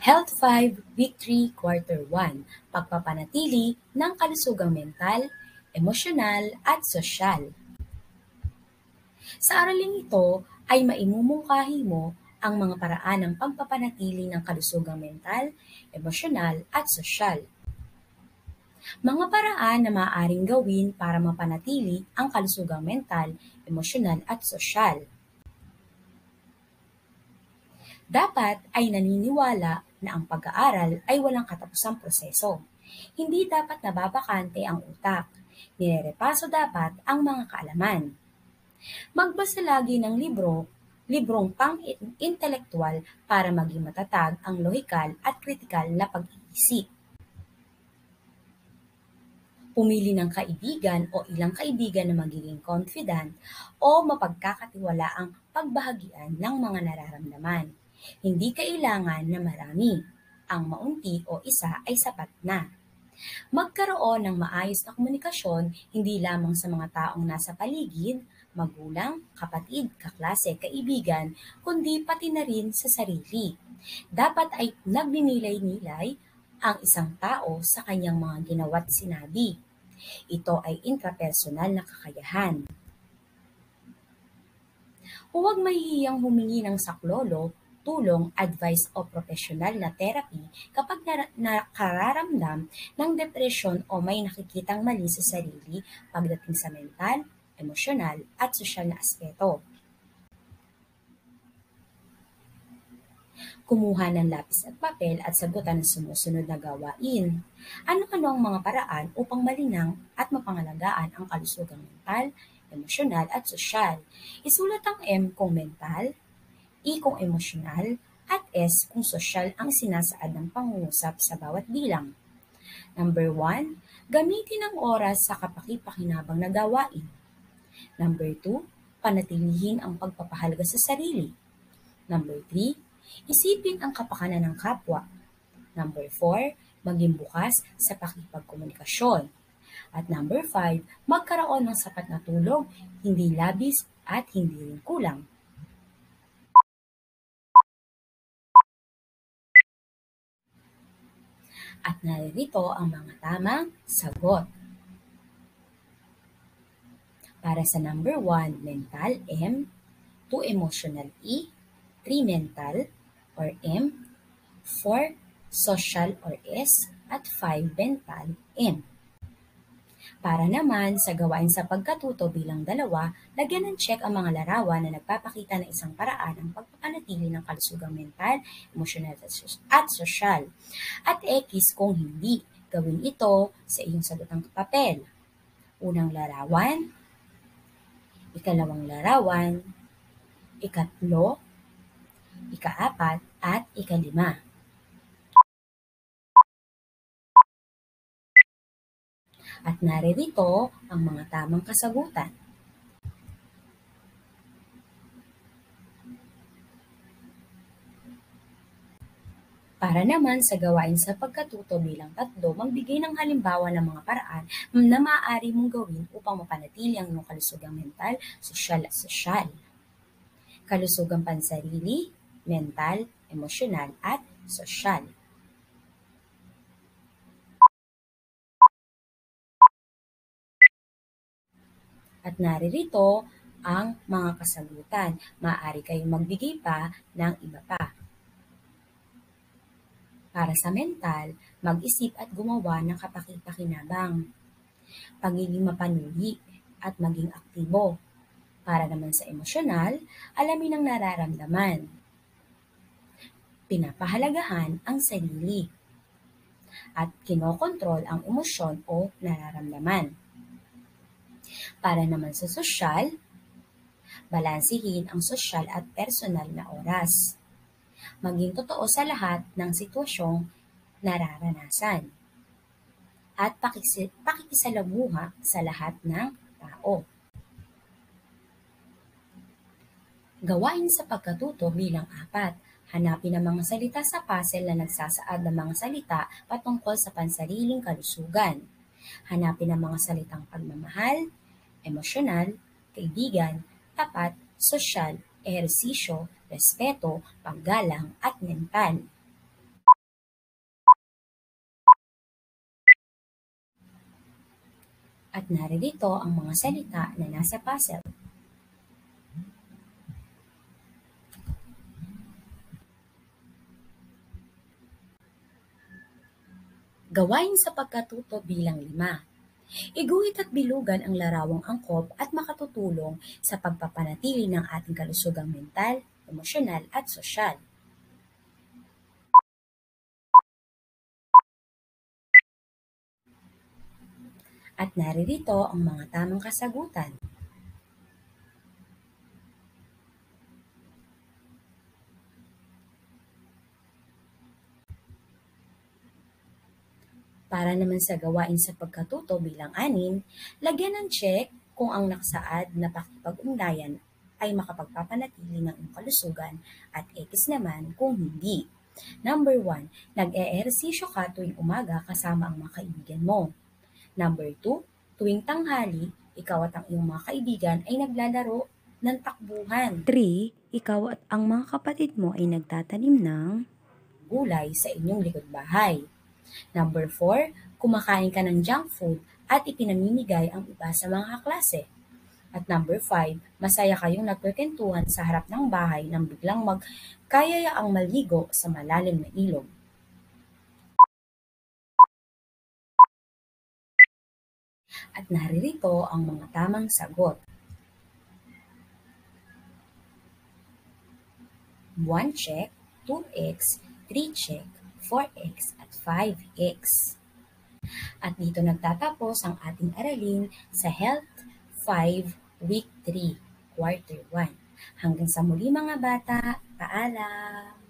Health 5, Week 3, Quarter 1, pagpapanatili ng kalusugang mental, emosyonal at sosyal. Sa araling ito ay maimumungkahi mo ang mga paraan ng pagpapanatili ng kalusugang mental, emosyonal at sosyal. Mga paraan na maaaring gawin para mapanatili ang kalusugang mental, emosyonal at sosyal. Dapat ay naniniwala na ang pag-aaral ay walang katapusang proseso. Hindi dapat nababakante ang utak. Nirerepaso dapat ang mga kaalaman. Magbasa lagi ng librong pang-intelektual para maging matatag ang lohikal at kritikal na pag-iisip. Pumili ng kaibigan o ilang kaibigan na magiging confident o mapagkakatiwalaang pagbahagian ng mga nararamdaman. Hindi kailangan na marami. Ang maunti o isa ay sapat na. Magkaroon ng maayos na komunikasyon hindi lamang sa mga taong nasa paligid, magulang, kapatid, kaklase, kaibigan, kundi pati na rin sa sarili. Dapat ay nagninilay-nilay ang isang tao sa kanyang mga ginawa't sinabi. Ito ay intrapersonal na kakayahan. Huwag mahihiyang humingi ng saklolo, tulong, advice o profesional na therapy kapag nakararamdam ng depresyon o may nakikitang mali sa sarili pagdating sa mental, emosyonal at sosyal na aspeto. Kumuha ng lapis at papel at sagutan ang sumusunod na gawain. Ano-ano ang mga paraan upang malinang at mapangalagaan ang kalusugang mental, emosyonal at sosyal? Isulat ang M kung mental, E kung emosyonal, at S kung sosyal ang sinasaad ng pangungusap sa bawat bilang. Number 1, gamitin ang oras sa kapaki-pakinabang na gawain. Number 2, panatilihin ang pagpapahalaga sa sarili. Number 3, isipin ang kapakanan ng kapwa. Number 4, maging bukas sa pakikipagkomunikasyon. At number 5, magkaroon ng sapat na tulog, hindi labis at hindi rin kulang. At naririto ang mga tamang sagot. Para sa number 1, mental, M, 2, emotional, E, 3, mental, or M, 4, social, or S, at 5, mental, M. Para naman sa gawain sa pagkatuto bilang 2, lagyan ng check ang mga larawan na nagpapakita ng isang paraan ng pagpapanatili ng kalusugang mental, emosyonal at sosyal. At X kung hindi, gawin ito sa iyong sagutan papel. Unang larawan, ikalawang larawan, ikatlo, ikaapat, at ikalima. At naririto ang mga tamang kasagutan. Para naman sa gawain sa pagkatuto bilang 3, magbigay ng halimbawa ng mga paraan na maaari mong gawin upang mapanatili ang iyong kalusugang mental, sosyal at sosyal. Kalusugang pansarili, mental, emosyonal at sosyal. At naririto ang mga kasagutan. Maaari kayong magbigay pa ng iba pa. Para sa mental, mag-isip at gumawa ng kapaki-pakinabang. Pagiging mapanuri at maging aktibo. Para naman sa emosyonal, alamin ang nararamdaman. Pinapahalagahan ang sarili. At kinokontrol ang emosyon o nararamdaman. Para naman sa sosyal, balansihin ang sosyal at personal na oras. Maging totoo sa lahat ng sitwasyong nararanasan. At pakikisalamuha sa lahat ng tao. Gawain sa pagkatuto bilang 4. Hanapin ang mga salita sa puzzle na nagsasaad ng mga salita patungkol sa pansariling kalusugan. Hanapin ang mga salitang pagmamahal, emosyonal, kaibigan, tapat, sosyal, ehersisyo, respeto, paggalang, at mental. At naririto ang mga salita na nasa puzzle. Gawain sa pagkatuto bilang 5. Iguhit at bilugan ang larawang angkop at makatutulong sa pagpapanatili ng ating kalusugang mental, emosyonal at sosyal. At naririto ang mga tamang kasagutan. Para naman sa gawain sa pagkatuto bilang 6, lagyan ng check kung ang nakasaad na pakikipag-ugnayan ay makapagpapanatili ng iyong kalusugan at X naman kung hindi. Number 1, nag-eehersisyo ka tuwing umaga kasama ang mga kaibigan mo. Number 2, tuwing tanghali, ikaw at ang iyong mga kaibigan ay naglalaro ng takbuhan. 3, ikaw at ang mga kapatid mo ay nagtatanim ng gulay sa inyong likod bahay. Number 4, kumakain ka ng junk food at ipinamimigay ang iba sa mga kaklase. At number 5, masaya kayong nagkwentuhan sa harap ng bahay nang biglang magkayayaang maligo sa malalim na ilog. At naririto ang mga tamang sagot. 1 check, 2x, 3 check, 4x at 5x. At dito nagtatapos ang ating aralin sa Health 5 Week 3, Quarter 1. Hanggang sa muli mga bata, paalam!